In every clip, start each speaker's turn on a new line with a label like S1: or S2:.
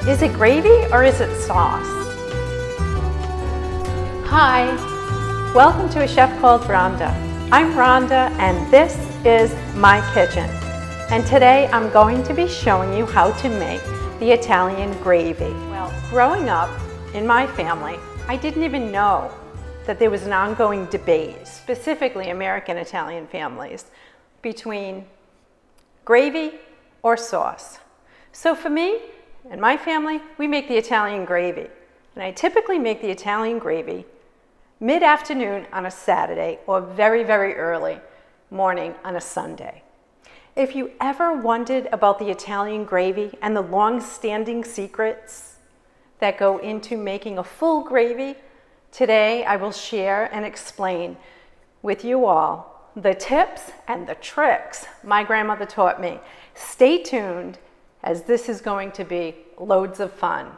S1: Is it gravy or is it sauce? Hi, welcome to A Chef Called Rhonda. I'm Rhonda and this is my kitchen. And today I'm going to be showing you how to make the Italian gravy. Well, growing up in my family, I didn't even know that there was an ongoing debate, specifically American Italian families, between gravy or sauce. So for me and my family, we make the Italian gravy. And I typically make the Italian gravy mid-afternoon on a Saturday or very, very early morning on a Sunday. If you ever wondered about the Italian gravy and the long-standing secrets that go into making a full gravy, today I will share and explain with you all the tips and the tricks my grandmother taught me. Stay tuned, as this is going to be loads of fun.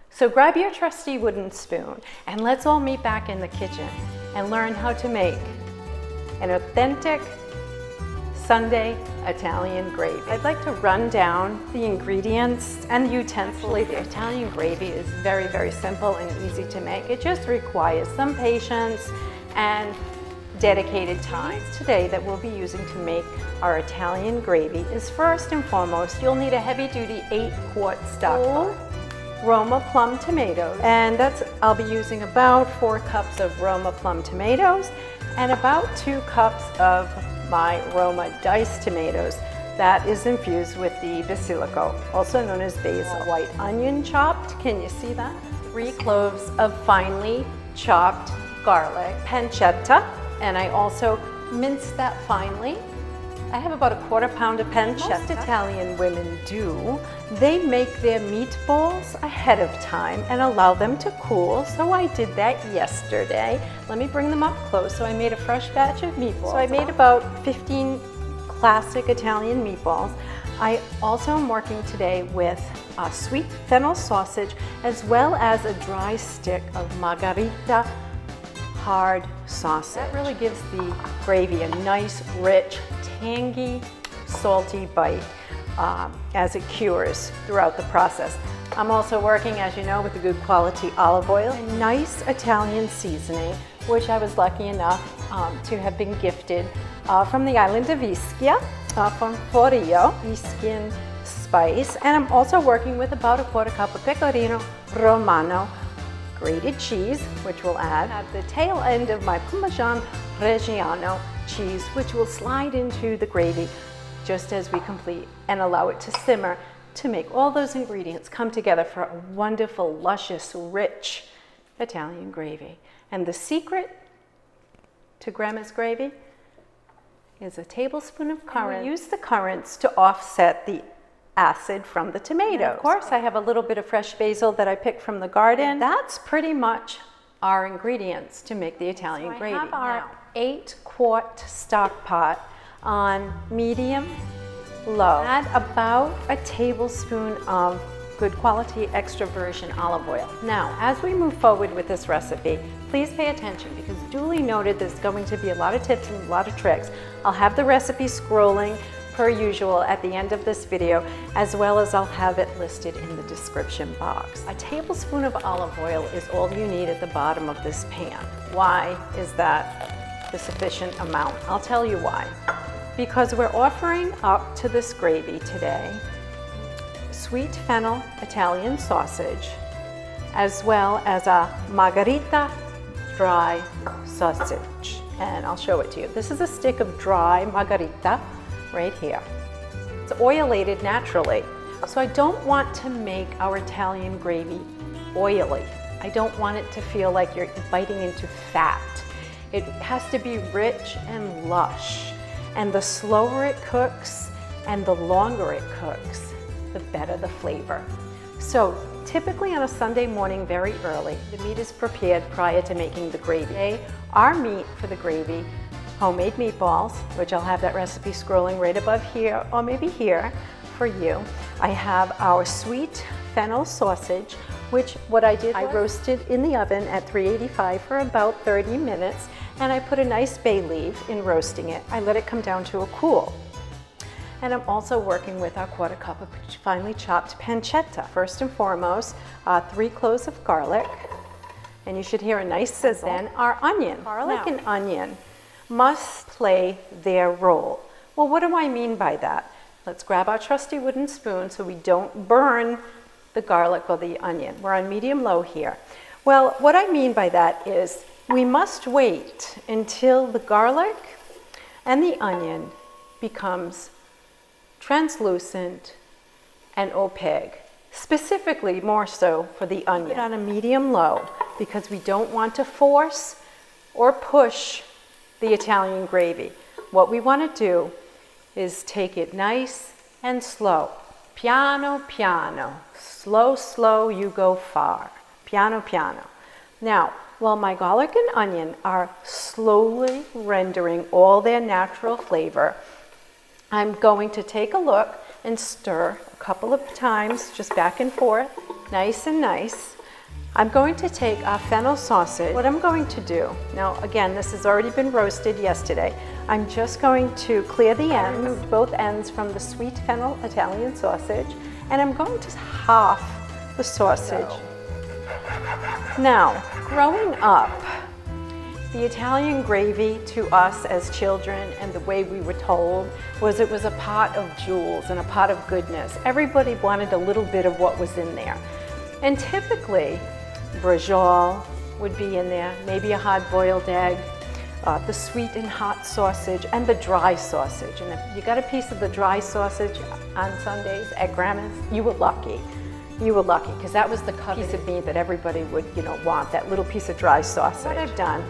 S1: So grab your trusty wooden spoon and let's all meet back in the kitchen and learn how to make an authentic Sunday Italian gravy. I'd like to run down the ingredients and the utensils. The Italian gravy is very, very simple and easy to make. It just requires some patience and dedicated time. Today that we'll be using to make our Italian gravy is first and foremost, you'll need a heavy-duty 8-quart stock pot. Roma plum tomatoes, and I'll be using about 4 cups of Roma plum tomatoes and about 2 cups of my Roma diced tomatoes that is infused with the basilico, also known as basil. White onion chopped, can you see that? 3 cloves of finely chopped garlic, pancetta, and I also minced that finely. I have about a 1/4 pound of pancetta. Most Italian women do. They make their meatballs ahead of time and allow them to cool. So I did that yesterday. Let me bring them up close. So I made a fresh batch of meatballs. So I made about 15 classic Italian meatballs. I also am working today with sweet fennel sausage as well as a dry stick of margherita hard sausage. That really gives the gravy a nice, rich, tangy, salty bite as it cures throughout the process. I'm also working, as you know, with a good quality olive oil, a nice Italian seasoning, which I was lucky enough to have been gifted from the island of Ischia, from Forio, Ischia spice. And I'm also working with about a 1/4 cup of pecorino romano, grated cheese, which we'll add at the tail end of my Parmesan Reggiano cheese, which will slide into the gravy just as we complete and allow it to simmer to make all those ingredients come together for a wonderful, luscious, rich Italian gravy. And the secret to Grandma's gravy is a tablespoon of currants. We use the currants to offset the acid from the tomatoes. And of course, I have a little bit of fresh basil that I picked from the garden. That's pretty much our ingredients to make the Italian gravy. I have our 8-quart stock pot on medium low. Add about a tablespoon of good quality extra virgin olive oil. Now, as we move forward with this recipe, please pay attention because duly noted there's going to be a lot of tips and a lot of tricks. I'll have the recipe scrolling per usual at the end of this video, as well as I'll have it listed in the description box. A tablespoon of olive oil is all you need at the bottom of this pan. Why is that the sufficient amount? I'll tell you why. Because we're offering up to this gravy today sweet fennel Italian sausage, as well as a margherita dry sausage. And I'll show it to you. This is a stick of dry margherita right here. It's oilated naturally. So I don't want to make our Italian gravy oily. I don't want it to feel like you're biting into fat. It has to be rich and lush. And the slower it cooks and the longer it cooks, the better the flavor. So typically on a Sunday morning very early, the meat is prepared prior to making the gravy. Today, our meat for the gravy, homemade meatballs, which I'll have that recipe scrolling right above here or maybe here for you. I have our sweet fennel sausage, which what I did, I roasted in the oven at 385 for about 30 minutes, and I put a nice bay leaf in roasting it. I let it come down to a cool. And I'm also working with our 1/4 cup of finely chopped pancetta. First and foremost, 3 cloves of garlic, and you should hear a nice sizzle. Then our onion. Garlic and onion must play their role. Well, what do I mean by that? Let's grab our trusty wooden spoon so we don't burn the garlic or the onion. We're on medium-low here. Well, what I mean by that is we must wait until the garlic and the onion becomes translucent and opaque, specifically more so for the onion. Put it on a medium-low because we don't want to force or push the Italian gravy. What we want to do is take it nice and slow. Piano, piano. Slow, slow, you go far. Piano, piano. Now, while my garlic and onion are slowly rendering all their natural flavor, I'm going to take a look and stir a couple of times, just back and forth, nice and nice. I'm going to take our fennel sausage. What I'm going to do, now again, this has already been roasted yesterday. I'm just going to clear the ends, remove both ends from the sweet fennel Italian sausage, and I'm going to half the sausage. Now, growing up, the Italian gravy to us as children and the way we were told was it was a pot of jewels and a pot of goodness. Everybody wanted a little bit of what was in there. And typically, brajol would be in there, maybe a hard-boiled egg, the sweet and hot sausage, and the dry sausage. And if you got a piece of the dry sausage on Sundays at Grandma's, you were lucky. You were lucky, because that was the piece of meat that everybody would, want, that little piece of dry sausage. What I've done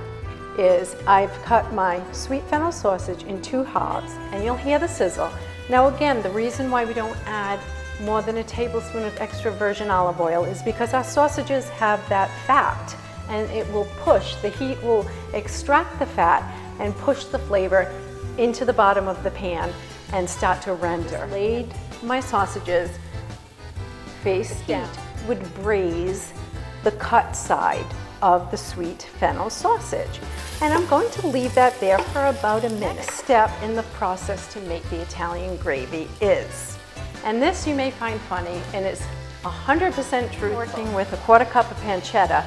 S1: is I've cut my sweet fennel sausage in 2 halves, and you'll hear the sizzle. Now again, the reason why we don't add more than a tablespoon of extra virgin olive oil is because our sausages have that fat, and it will push, the heat will extract the fat and push the flavor into the bottom of the pan and start to render. Laid my sausages face down, would braise the cut side of the sweet fennel sausage. And I'm going to leave that there for about a minute. Next step in the process to make the Italian gravy is, and this you may find funny, and it's 100% true, working with a 1/4 cup of pancetta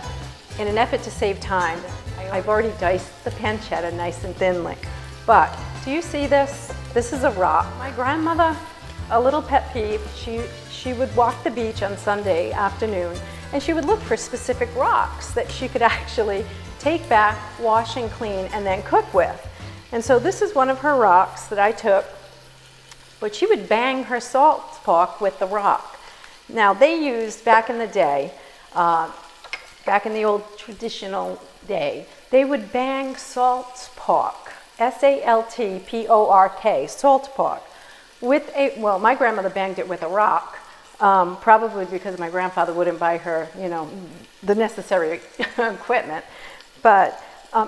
S1: in an effort to save time. I've already diced the pancetta nice and thinly. But do you see this? This is a rock. My grandmother, a little pet peeve, she would walk the beach on Sunday afternoon, and she would look for specific rocks that she could actually take back, wash and clean, and then cook with. And so this is one of her rocks that I took, but she would bang her salt pork with the rock. Now they used, back in the day, back in the old traditional day, they would bang salt pork, S-A-L-T-P-O-R-K, salt pork, with well, my grandmother banged it with a rock, probably because my grandfather wouldn't buy her, the necessary equipment. But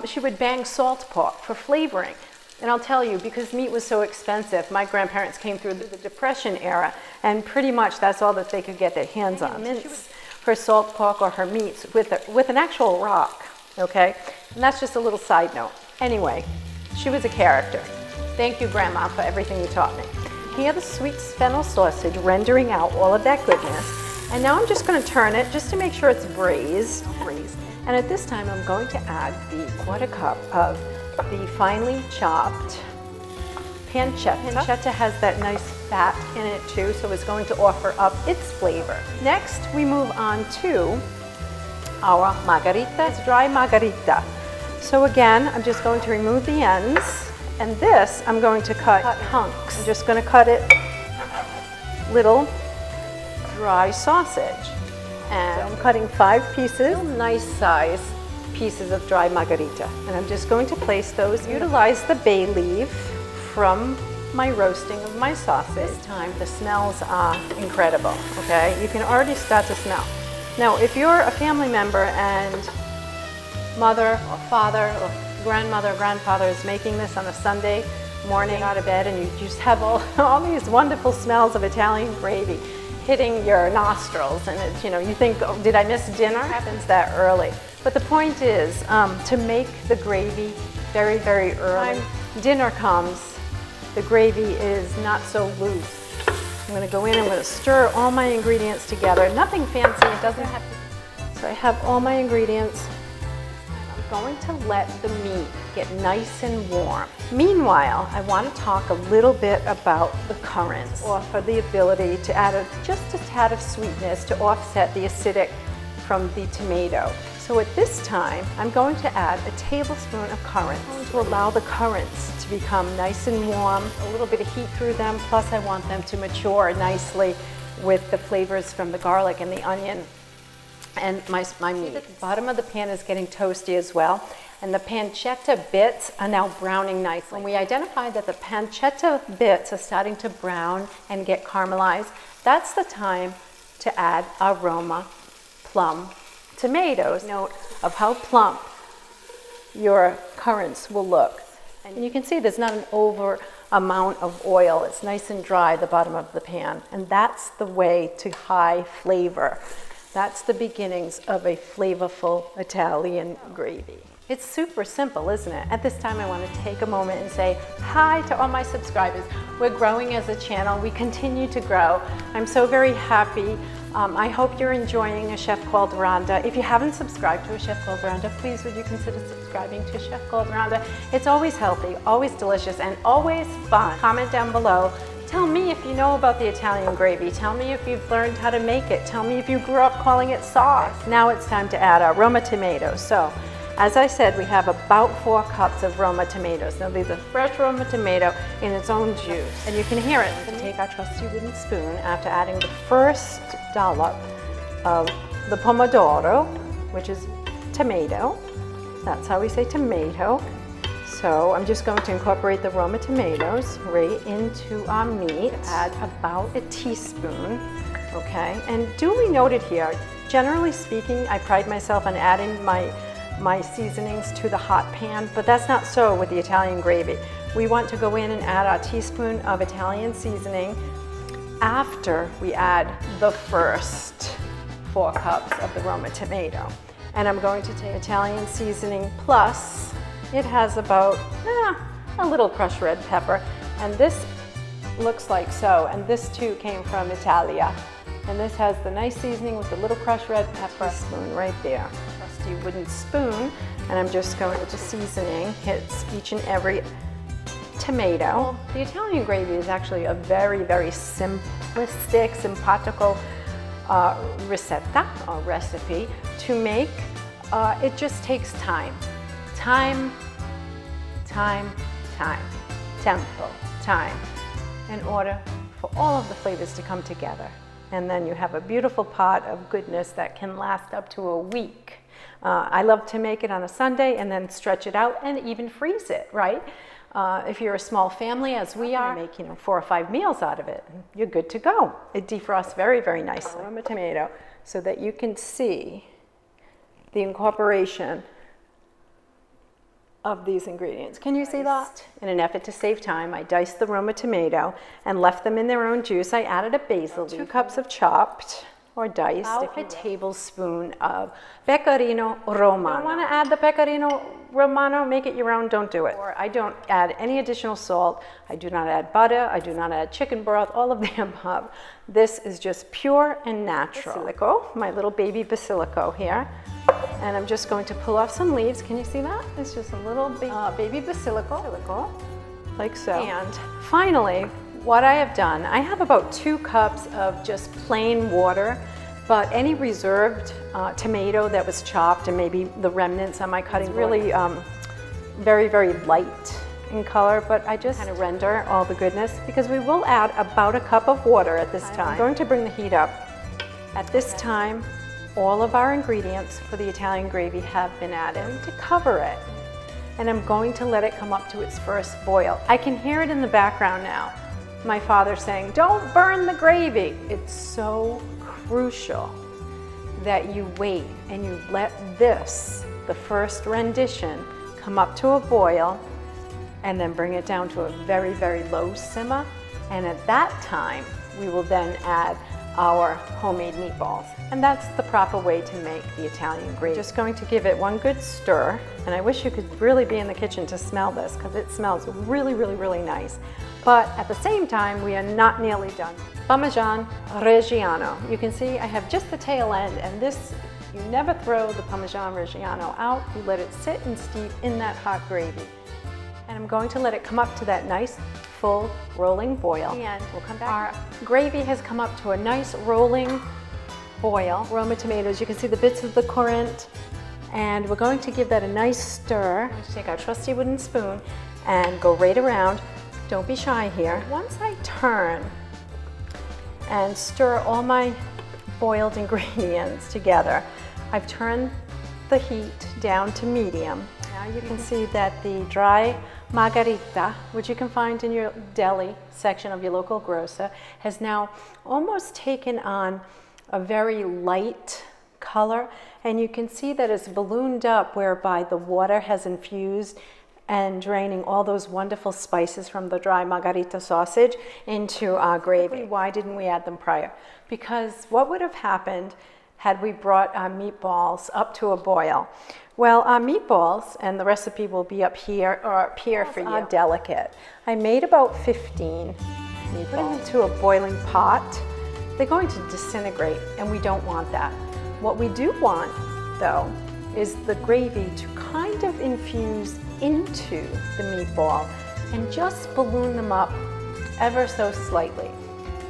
S1: she would bang salt pork for flavoring. And I'll tell you, because meat was so expensive, my grandparents came through the Depression era, and pretty much that's all that they could get their hands on. Mince her salt pork or her meats with an actual rock, okay? And that's just a little side note. Anyway, she was a character. Thank you, Grandma, for everything you taught me. Here, the sweet fennel sausage rendering out all of that goodness. And now I'm just going to turn it just to make sure it's braised. And at this time, I'm going to add the 1/4 cup of the finely chopped pancetta. Pancetta has that nice fat in it too, so it's going to offer up its flavor. Next, we move on to our margarita. It's dry margarita. So again, I'm just going to remove the ends, and this I'm going to cut hunks. I'm just going to cut it little dry sausage. And so I'm cutting 5 pieces, nice size pieces of dry margarita. And I'm just going to place those. Utilize the bay leaf from my roasting of my sausage. This time the smells are incredible, okay? You can already start to smell. Now, if you're a family member and mother or father or grandmother or grandfather is making this on a Sunday morning out of bed, and you just have all these wonderful smells of Italian gravy hitting your nostrils, and it's, you think, oh, did I miss dinner? It happens that early. But the point is to make the gravy very, very early. Dinner comes, the gravy is not so loose. I'm going to go in, I'm going to stir all my ingredients together. Nothing fancy, it doesn't have to. So I have all my ingredients. I'm going to let the meat get nice and warm. Meanwhile, I want to talk a little bit about the currants, or for the ability to add just a tad of sweetness to offset the acidic from the tomato. So at this time, I'm going to add a tablespoon of currants. I'm going to allow the currants to become nice and warm, a little bit of heat through them, plus I want them to mature nicely with the flavors from the garlic and the onion and my meat. The bottom of the pan is getting toasty as well, and the pancetta bits are now browning nicely. When we identify that the pancetta bits are starting to brown and get caramelized, that's the time to add our Roma plum tomatoes. Note of how plump your currants will look. And you can see there's not an over amount of oil. It's nice and dry at the bottom of the pan. And that's the way to high flavor. That's the beginnings of a flavorful Italian gravy. It's super simple, isn't it? At this time, I want to take a moment and say hi to all my subscribers. We're growing as a channel. We continue to grow. I'm so very happy. I hope you're enjoying A Chef Called Rhonda. If you haven't subscribed to A Chef Called Rhonda, please would you consider subscribing to A Chef Called Rhonda. It's always healthy, always delicious, and always fun. Comment down below. Tell me if you know about the Italian gravy. Tell me if you've learned how to make it. Tell me if you grew up calling it sauce. Now it's time to add our Roma tomatoes. So, as I said, we have about 4 cups of Roma tomatoes. Now these are fresh Roma tomato in its own juice. And you can hear it. We take our trusty wooden spoon after adding the first dollop of the pomodoro, which is tomato. That's how we say tomato. So I'm just going to incorporate the Roma tomatoes right into our meat. Add about a teaspoon, okay? And duly noted here, generally speaking, I pride myself on adding my seasonings to the hot pan, but that's not so with the Italian gravy. We want to go in and add our teaspoon of Italian seasoning after we add the first 4 cups of the Roma tomato. And I'm going to take Italian seasoning plus, it has about a little crushed red pepper, and this looks like so, and this too came from Italia. And this has the nice seasoning with the little crushed red pepper. Spoon right there. Trusty wooden spoon, and I'm just going to seasoning hits each and every tomato. The Italian gravy is actually a very, very simplistic, simpatico ricetta or recipe to make. It just takes time. Tempo, time, in order for all of the flavors to come together. And then you have a beautiful pot of goodness that can last up to a week. I love to make it on a Sunday and then stretch it out and even freeze it, right? If you're a small family, as we are, make 4 or 5 meals out of it. You're good to go. It defrosts very, very nicely. Roma tomato, so that you can see the incorporation of these ingredients. Can you see that? In an effort to save time, I diced the Roma tomato and left them in their own juice. I added a basil leaf, 2 cups of chopped or diced, about a tablespoon of pecorino romano. If you don't want to add the pecorino romano, make it your own, don't do it. Or I don't add any additional salt. I do not add butter. I do not add chicken broth, all of the above. This is just pure and natural. Basilico, my little baby basilico here. And I'm just going to pull off some leaves. Can you see that? It's just a little baby basilico, like so. And finally, what I have done, I have about 2 cups of just plain water, but any reserved tomato that was chopped and maybe the remnants on my cutting board, really very, very light in color, but I just kind of render all the goodness because we will add about a cup of water at this time. I'm going to bring the heat up. At this time, all of our ingredients for the Italian gravy have been added to cover it. And I'm going to let it come up to its first boil. I can hear it in the background now. My father saying, don't burn the gravy. It's so crucial that you wait and you let this, the first rendition, come up to a boil and then bring it down to a very, very low simmer. And at that time, we will then add our homemade meatballs. And that's the proper way to make the Italian gravy. Just going to give it one good stir, and I wish you could really be in the kitchen to smell this because it smells really, really, really nice. But at the same time, we are not nearly done. Parmesan Reggiano. You can see I have just the tail end, and this, you never throw the Parmesan Reggiano out. You let it sit and steep in that hot gravy. And I'm going to let it come up to that nice, full, rolling boil. And we'll come back. Our gravy has come up to a nice rolling boil. Roma tomatoes, you can see the bits of the currant, and we're going to give that a nice stir. I'm going to take our trusty wooden spoon and go right around. Don't be shy here. Once I turn and stir all my boiled ingredients together, I've turned the heat down to medium. Now you can see that the dry margarita, which you can find in your deli section of your local grocer, has now almost taken on a very light color, and you can see that it's ballooned up whereby the water has infused and draining all those wonderful spices from the dry margarita sausage into our gravy. Why didn't we add them prior? Because what would have happened had we brought our meatballs up to a boil? Well, our meatballs, and the recipe will be up here or up here for you, are delicate. I made about 15 meatballs. Put them into a boiling pot. They're going to disintegrate, and we don't want that. What we do want, though, is the gravy to kind of infuse into the meatball and just balloon them up ever so slightly.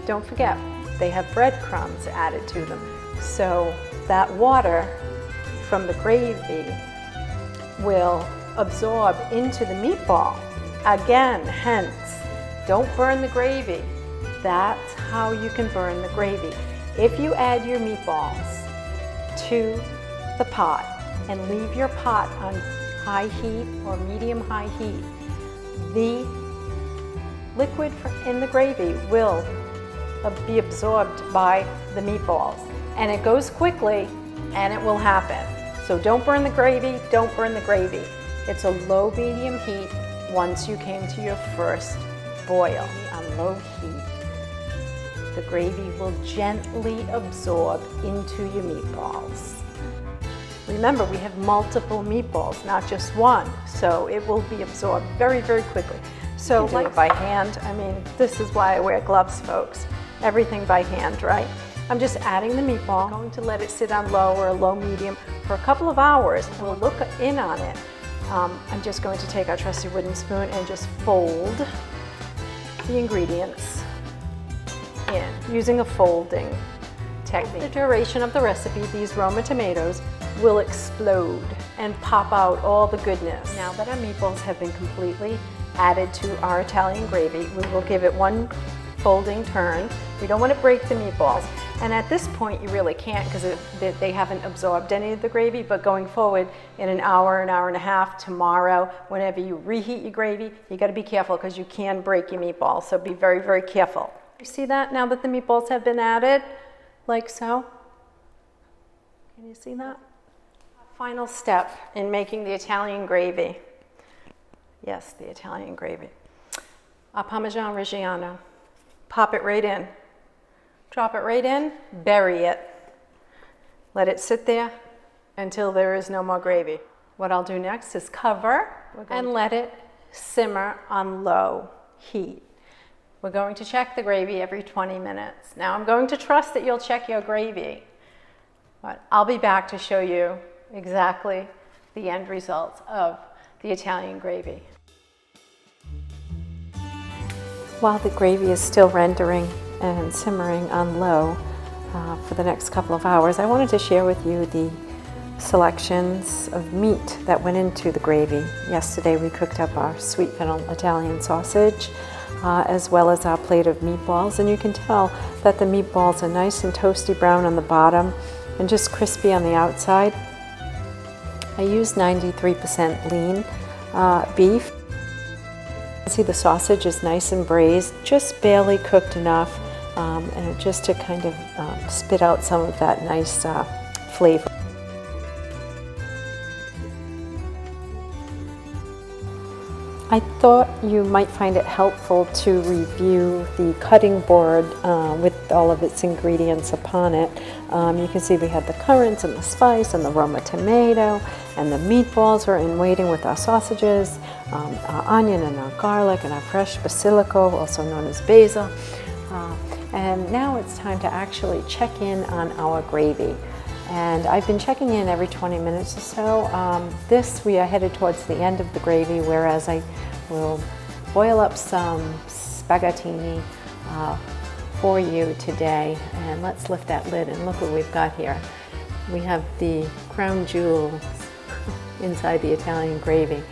S1: Don't forget, they have breadcrumbs added to them. So that water from the gravy will absorb into the meatball. Again, hence, don't burn the gravy. That's how you can burn the gravy. If you add your meatballs to the pot and leave your pot on high heat or medium-high heat, the liquid in the gravy will be absorbed by the meatballs. And it goes quickly, and it will happen. So don't burn the gravy, don't burn the gravy. It's a low-medium heat once you came to your first boil. On low heat, the gravy will gently absorb into your meatballs. Remember, we have multiple meatballs, not just one, so it will be absorbed very, very quickly. So do it by hand. I mean, this is why I wear gloves, folks. Everything by hand, right? I'm just adding the meatball. I'm going to let it sit on low or low-medium for a couple of hours. We'll look in on it. I'm just going to take our trusty wooden spoon and just fold the ingredients in using a folding technique. The duration of the recipe, these Roma tomatoes will explode and pop out all the goodness. Now that our meatballs have been completely added to our Italian gravy, we will give it one folding turn. We don't want to break the meatballs. And at this point, you really can't because they haven't absorbed any of the gravy, but going forward in an hour and a half, tomorrow, whenever you reheat your gravy, you got to be careful because you can break your meatballs, so be very, very careful. You see that now that the meatballs have been added, like so? Can you see that? Final step in making the Italian gravy. Yes, the Italian gravy. A Parmesan Reggiano. Pop it right in. Drop it right in, bury it. Let it sit there until there is no more gravy. What I'll do next is cover and let it simmer on low heat. We're going to check the gravy every 20 minutes. Now I'm going to trust that you'll check your gravy, but I'll be back to show you exactly the end results of the Italian gravy. While the gravy is still rendering and simmering on low for the next couple of hours, I wanted to share with you the selections of meat that went into the gravy. Yesterday we cooked up our sweet fennel Italian sausage as well as our plate of meatballs, and you can tell that the meatballs are nice and toasty brown on the bottom and just crispy on the outside. I used 93% lean beef. See, the sausage is nice and braised, just barely cooked enough, and just to kind of spit out some of that nice flavor. I thought you might find it helpful to review the cutting board with all of its ingredients upon it. You can see we have the currants and the spice and the Roma tomato, and the meatballs are in waiting with our sausages, our onion and our garlic and our fresh basilico, also known as basil. And now it's time to actually check in on our gravy. And I've been checking in every 20 minutes or so. We are headed towards the end of the gravy, whereas I will boil up some spaghettini for you today. And let's lift that lid and look what we've got here. We have the crown jewels inside the Italian gravy.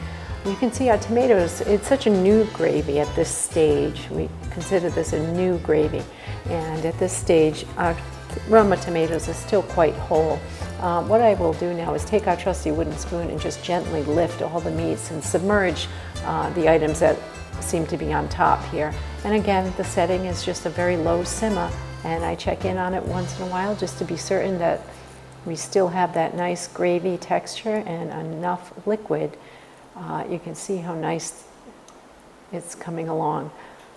S1: You can see our tomatoes, it's such a new gravy at this stage. We consider this a new gravy. And at this stage, our Roma tomatoes are still quite whole. What I will do now is take our trusty wooden spoon and just gently lift all the meats and submerge the items that seem to be on top here. And again, the setting is just a very low simmer, and I check in on it once in a while just to be certain that we still have that nice gravy texture and enough liquid. You can see how nice it's coming along,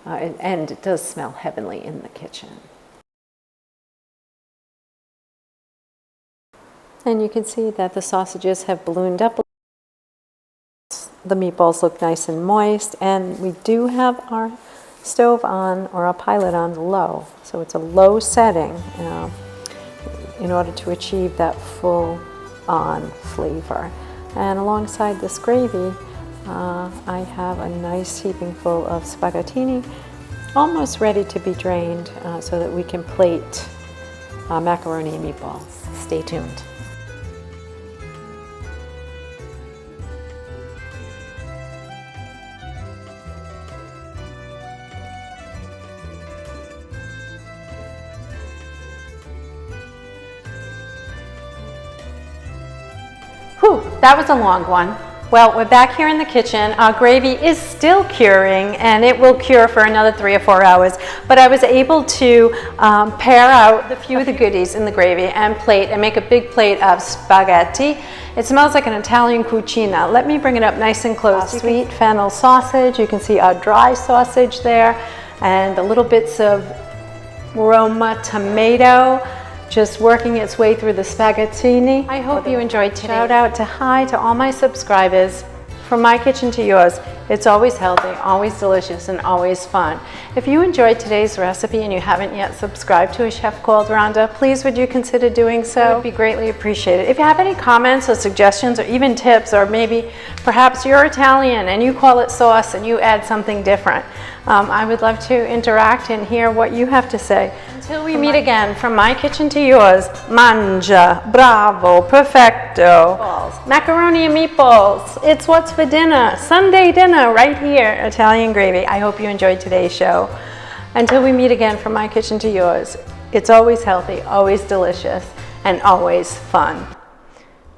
S1: and it does smell heavenly in the kitchen. And you can see that the sausages have ballooned up. The meatballs look nice and moist, and we do have our stove on, or our pilot on low. So it's a low setting in order to achieve that full on flavor. And alongside this gravy, I have a nice heaping full of spaghettini, almost ready to be drained so that we can plate macaroni and meatballs. Stay tuned. Whew, that was a long one. Well, we're back here in the kitchen. Our gravy is still curing, and it will cure for another 3 or 4 hours. But I was able to pare out a few of the goodies in the gravy and plate and make a big plate of spaghetti. It smells like an Italian cucina. Let me bring it up nice and close. Sweet fennel sausage. You can see our dry sausage there, and the little bits of Roma tomato just working its way through the spaghettini. I hope you enjoyed today. Shout out to all my subscribers. From my kitchen to yours, it's always healthy, always delicious, and always fun. If you enjoyed today's recipe and you haven't yet subscribed to A Chef Called Rhonda, please would you consider doing so? It would be greatly appreciated. If you have any comments or suggestions or even tips, or maybe perhaps you're Italian and you call it sauce and you add something different, I would love to interact and hear what you have to say. Until we meet again, from my kitchen to yours, mangia, bravo, perfecto. Macaroni and meatballs, it's what's for dinner, Sunday dinner right here, Italian gravy. I hope you enjoyed today's show. Until we meet again, from my kitchen to yours, it's always healthy, always delicious, and always fun.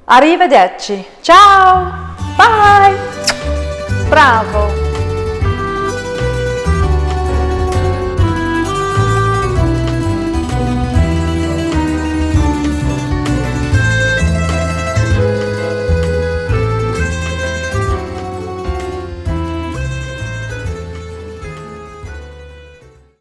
S1: Arrivederci. Ciao. Bye. Bravo.